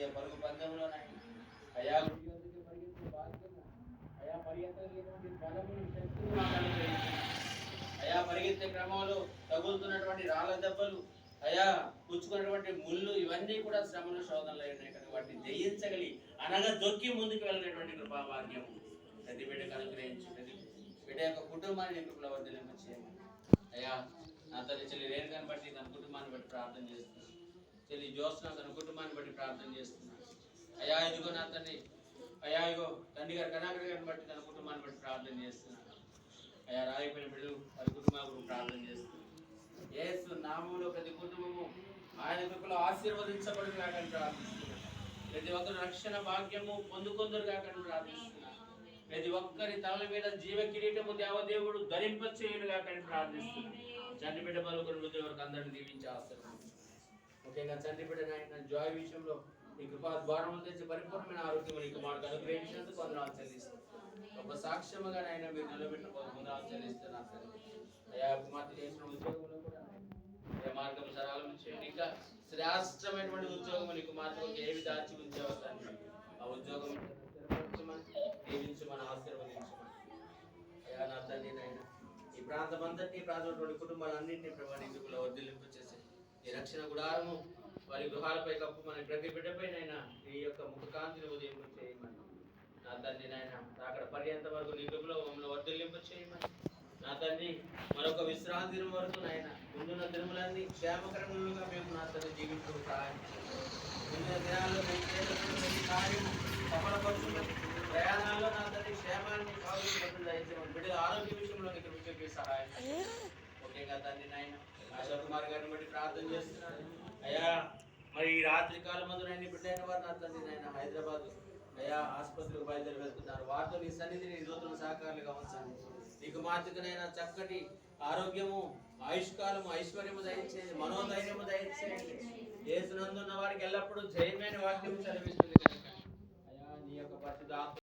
ఆత్మీయ పరుగు పందెంలో అయా పరిగెత్తే బాధ్యత అయా పరిగెత్తగలిగినటువంటి బలమును శక్తిని మాకు అనుగ్రహించండి. అయా పరిగెత్తే క్రమంలో తగులుతున్నటువంటి రాళ్ళ దెబ్బలు అయా పుచ్చుకున్నటువంటి ముళ్ళు ఇవన్నీ కూడా శ్రమలు శోధనలు ఉన్నాయి కనుక వాటిని జయించగలి అనగా దొక్కి ముందుకు వెళ్ళినటువంటి కృపాభాగ్యం ప్రతి బిడ్డకు అనుగ్రహించి ప్రతి బిడ్డ యొక్క కుటుంబాన్ని కృపలో వర్ధలింప చేయండి. అయ్యా నా తల్లి చెల్లి రేణుగాని బట్టి తన కుటుంబాన్ని బట్టి ప్రార్థన చేస్తున్నాను. చెల్లి జ్యోత్స్న తన కుటుంబాన్ని బట్టి ప్రార్థన చేస్తున్నాను. అయ్యా ఇదిగో నా తండ్రి అయ్యా ఇగో తండ్రి గారు కనాకర్ గారిని బట్టి తన కుటుంబాన్ని బట్టి ప్రార్థన చేస్తున్నాను. అయ్యా రాయపల్లి బిడ్డలు వారి కుటుంబాల గురించి ప్రార్థన చేస్తున్నాను. యేసు నామములో ప్రతి కుటుంబము ఆయన కృపలో ఆశీర్వదించబడును కాకని ప్రార్థిస్తున్నాను. ప్రతి ఒక్కరు రక్షణ భాగ్యము పొందుకొందరు కాకని ప్రార్థిస్తున్నాను. ప్రతి ఒక్కరి తలల మీద జీవ కిరీటము దేవదేవుడు ధరింపచేయును కాకని ప్రార్థిస్తున్నాను. చంటి బిడ్డ మరొకరు వృద్ధి వరకు అందరిని దీవించి ఆశీర్వదించండి. ముఖ్యంగా చంటి బిడ్డ నాయన జాయ్ విషయంలో ఈ కృపా ద్వారములు తెచ్చి పరిపూర్ణమైన ఆరోగ్యం ఈ కుమారుడు అనుగ్రహించినందుకు వందనాలు చెల్లిస్తున్నాను. ఒక సాక్ష్యముగా ఆయన మీరు నిలబెట్టిన వందనాలు చెల్లిస్తున్నాను. అయ్యా కుమార్తె చేసిన ఉద్యోగంలో కూడా మార్గం సరళం చేయండి. ఇంకా శ్రేష్టమైనటువంటి ఉద్యోగం నీ కుమార్తెకు ఏవి దాచి ఉంచావు తండ్రి ఆ ఉద్యోగం దీవించమని ఆశీర్వదించమని. అయ్యా నా తండ్రి నాయన ఈ ప్రాంతం అంతటినీ ప్రాంతంలోని కుటుంబాలన్నింటినీ ప్రభావితులు వర్ధిల్లింపు చేసి ఈ రక్షణ గుడారము వారి గృహాలపై కప్పు మన ప్రతి బిడ్డపై నైనా ఈ యొక్క ముఖకాంతిని ఉదయం చేయమని. నా తండ్రి నాయన అక్కడ పర్యంత వరకు నీ కృపలో మమ్మల్ని వర్ధిల్లింపు చేయమని. నా తండ్రి మరొక విశ్రాంతి దినం వరకు నాయన ముందున్న దినములన్నీ క్షేమకరములుగా మేము నా తండ్రి జీవిస్తూ సహాయం చేయాలి. ముందున్న దినాల్లో మేము చేస్తున్న కార్యం సఫలపరుచుకుని ప్రయాణాల్లో నా తండ్రి క్షేమాన్ని కావాల్సిన దయచేయమని. బిడ్డల ఆరోగ్య విషయంలో నీకు చెప్పి సహాయం చేయాలి. ముఖ్యంగా తండ్రి నాయన ఆశా కుమార్ గారిని బట్టి ప్రార్థన చేస్తున్నాను. అయ్యా మరి ఈ రాత్రి కాలం మందు నేను బిడ్డైన వారు నా తండ్రి నాయన హైదరాబాద్ అయ్యా ఆసుపత్రికి బయలుదేరి వెళ్తున్నారు. వారితో నీ సన్నిధిని దూతల సహకారులుగా ఉంచండి. నీకు మాతృకనైనా చక్కటి ఆరోగ్యము ఆయుష్కాలము ఐశ్వర్యము దయచేయండి. మనోధైర్యము దయచేయండి. యేసునందున్న వారికి ఎల్లప్పుడూ జయమైన వాక్యము చదివిస్తుంది కనుక అయ్యా నీ యొక్క పరిశుద్ధ